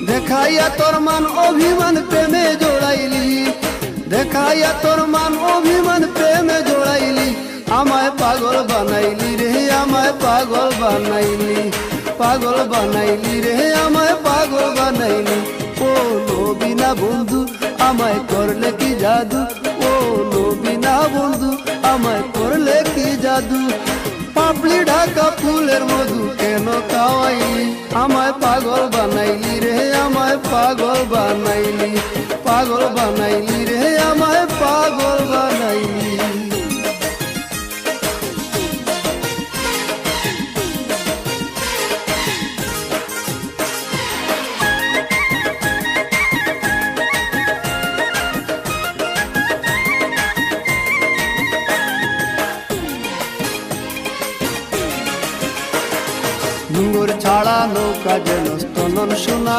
দেখাইয়া তোর মান অভিমান প্রেমে জোড়াইলি, দেখাইয়া তোর মান অভিমান প্রেমে জোড়াইলি, আমায় পাগল বানাইলি রে, আমায় পাগল বানাইলি, পাগল বানাইলি রে, আমায় পাগল বানাইলি। ও নবীনা বন্ধু আমায় করলে কি জাদু, ও নবীনা বন্ধু আমায় করলে কি জাদু। পাপড়ি ঢাকা ফুলের মধু কেন খাওয়াইলি, আমায় পাগল বানাইলি রে, আমায় পাগল বানাইলি, পাগল বানাইলি রে, আমায় পাগল বানাইলি। ঘুঙুর ছাড়া নৌকা যেন স্তনন শোনা